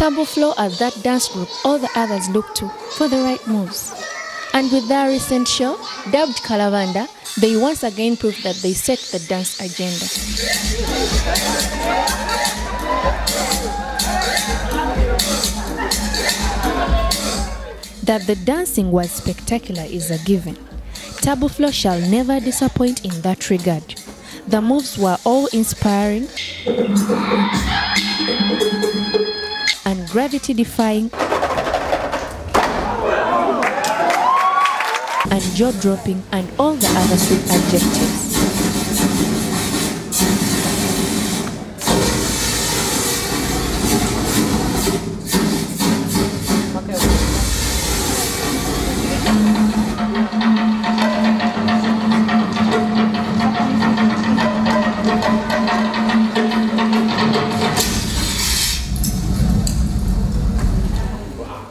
Tabu Flo are that dance group all the others look to for the right moves. And with their recent show, dubbed Kalabanda, they once again proved that they set the dance agenda. That the dancing was spectacular is a given. Tabu Flo shall never disappoint in that regard. The moves were all inspiring and gravity-defying and jaw-dropping and all the other sweet adjectives.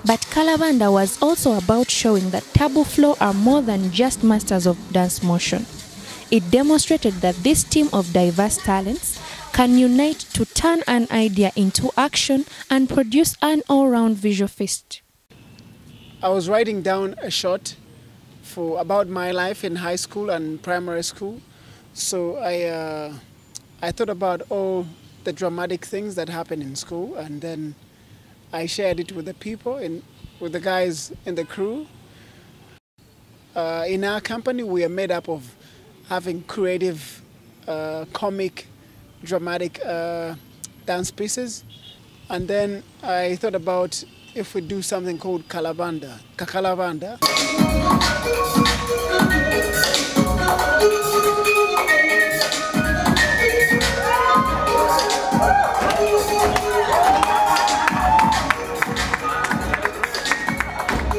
But Kalabanda was also about showing that Tabu Flo are more than just masters of dance motion. It demonstrated that this team of diverse talents can unite to turn an idea into action and produce an all-round visual feast. I was writing down a short about my life in high school and primary school. So I thought about all the dramatic things that happened in school, and then I shared it with the people, with the guys in the crew. In our company, we are made up of having creative, comic, dramatic dance pieces. And then I thought about if we do something called Kalabanda, kakalabanda.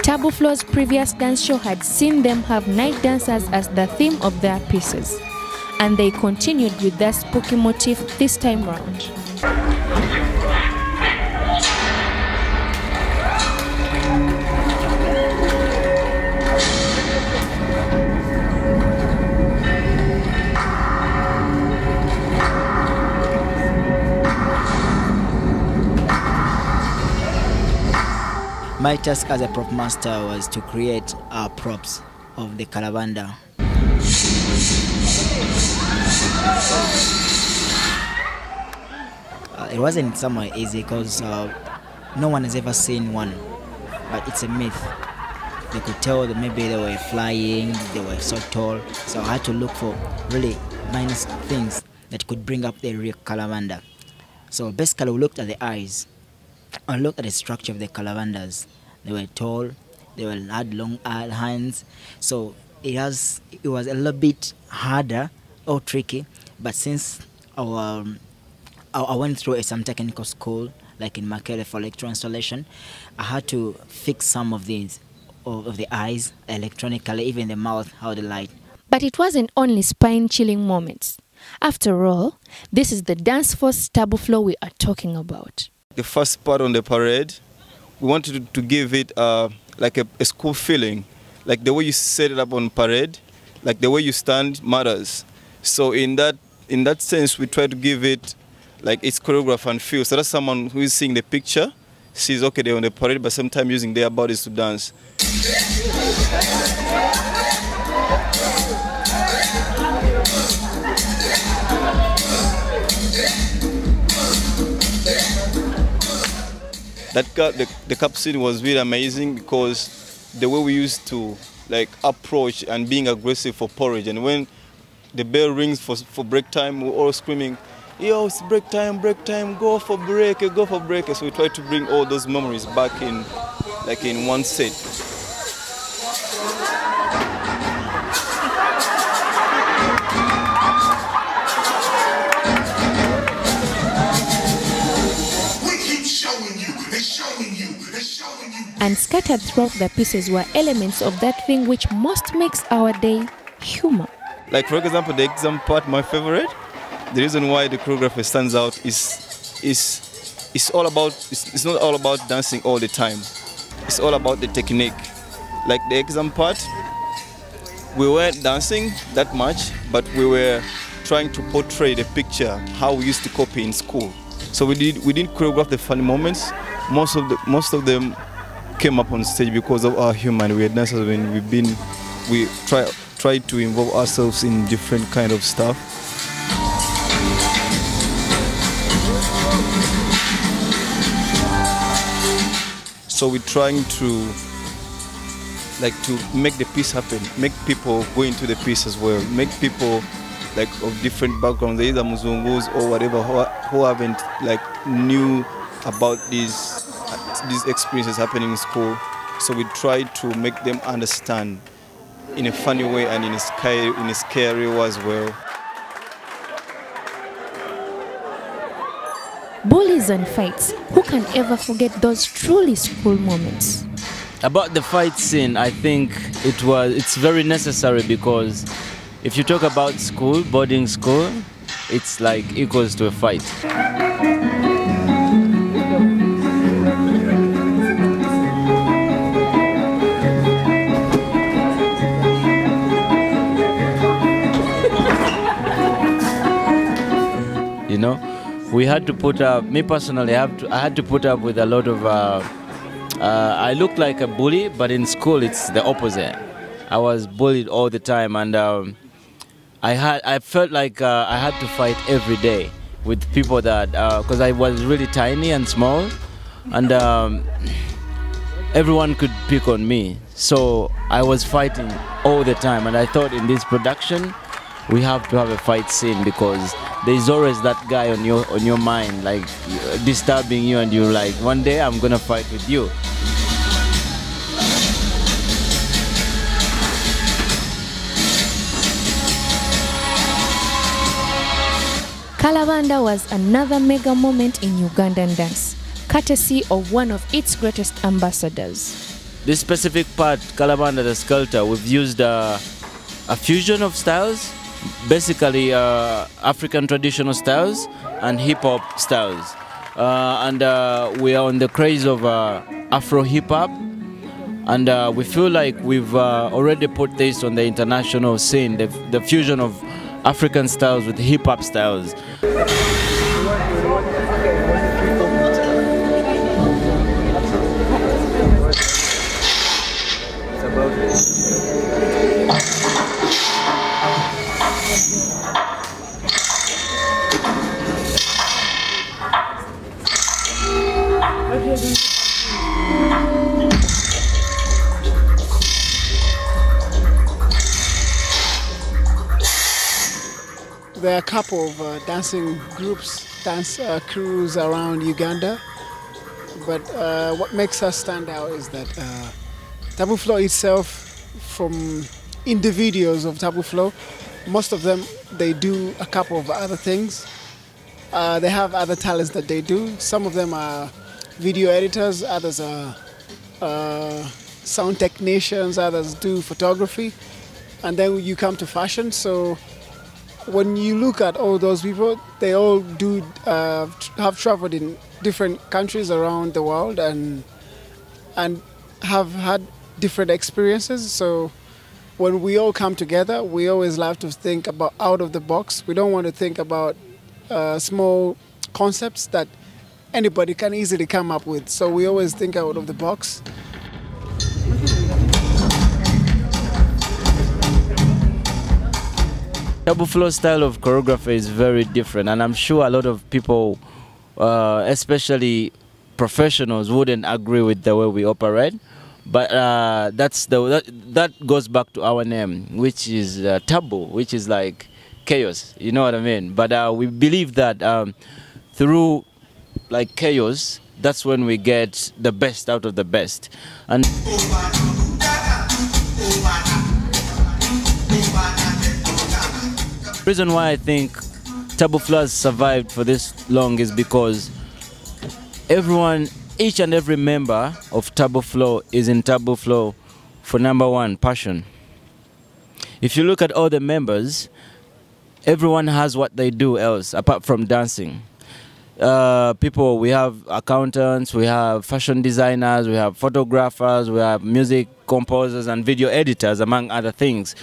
Tabu Flo's previous dance show had seen them have night dancers as the theme of their pieces, and they continued with their spooky motif this time round. My task as a prop master was to create props of the Kalabanda. It wasn't somewhat easy because no one has ever seen one, but it's a myth. They could tell that maybe they were flying, they were so tall, so I had to look for really minus things that could bring up the real Kalabanda. So basically we looked at the eyes. I looked at the structure of the Kalabandas. They were tall, had long hands, so it was a little bit harder or tricky. But since I went through some technical school, like in Makere for electro installation, I had to fix some of the eyes electronically, even the mouth, how the light. But it wasn't only spine-chilling moments. After all, this is the dance force Tabu Flo we are talking about. The first part on the parade, we wanted to give it like a school feeling. Like the way you set it up on parade, like the way you stand matters. So in that sense, we try to give it like its choreograph and feel. So that's someone who is seeing the picture, sees, okay, they're on the parade, but sometimes using their bodies to dance. The cup scene was really amazing because the way we used to like approach and being aggressive for porridge, and when the bell rings for break time, we're all screaming, "Yo, it's break time, go for break, go for break." So we try to bring all those memories back in one set. And scattered throughout the pieces were elements of that thing which most makes our day humor. Like for example, the exam part, my favorite. The reason why the choreographer stands out is it's not all about dancing all the time. It's all about the technique. Like the exam part, we weren't dancing that much, but we were trying to portray the picture how we used to copy in school. So we didn't choreograph the funny moments, most of them came up on stage because of our human. We are dancers when we try to involve ourselves in different kind of stuff. So we're trying to make the peace happen, make people go into the peace as well, make people like of different backgrounds, either Muzungus or whatever, who haven't knew about these experiences happening in school. So we try to make them understand in a funny way and in a scary way as well. Bullies and fights. Who can ever forget those truly school moments? About the fight scene, I think it's very necessary, because if you talk about school, boarding school, it's like equals to a fight. You know, we had to put up, me personally, I had to put up with a lot of, I look like a bully, but in school it's the opposite. I was bullied all the time, and I felt like I had to fight every day with people that, because I was really tiny and small, and everyone could pick on me. So I was fighting all the time, and I thought in this production we have to have a fight scene, because there's always that guy on your mind, like disturbing you, and you're like, one day I'm gonna fight with you. Kalabanda was another mega moment in Ugandan dance, courtesy of one of its greatest ambassadors. This specific part, Kalabanda, the Skeltor, we've used a fusion of styles, basically African traditional styles and hip-hop styles. We are on the craze of afro hip-hop, and we feel like we've already put this on the international scene, the fusion of African styles with hip-hop styles. There are a couple of dancing groups, dance crews around Uganda, but what makes us stand out is that Tabu Flo itself, from individuals of Tabu Flo, most of them, they do a couple of other things. They have other talents that they do. Some of them are video editors, others are sound technicians, others do photography, and then you come to fashion. So when you look at all those people, they all do have traveled in different countries around the world and have had different experiences. So when we all come together, we always love to think about out of the box. We don't want to think about small concepts that anybody can easily come up with. So we always think out of the box. Tabu Flo's style of choreography is very different, and I'm sure a lot of people, especially professionals, wouldn't agree with the way we operate. But that goes back to our name, which is Tabu, which is like chaos. You know what I mean? But we believe that through like chaos, that's when we get the best out of the best. And the reason why I think Tabu Flo has survived for this long is because each and every member of Tabu Flo is in Tabu Flo for number one, passion. If you look at all the members, everyone has what they do else apart from dancing. We have accountants, we have fashion designers, we have photographers, we have music composers and video editors, among other things.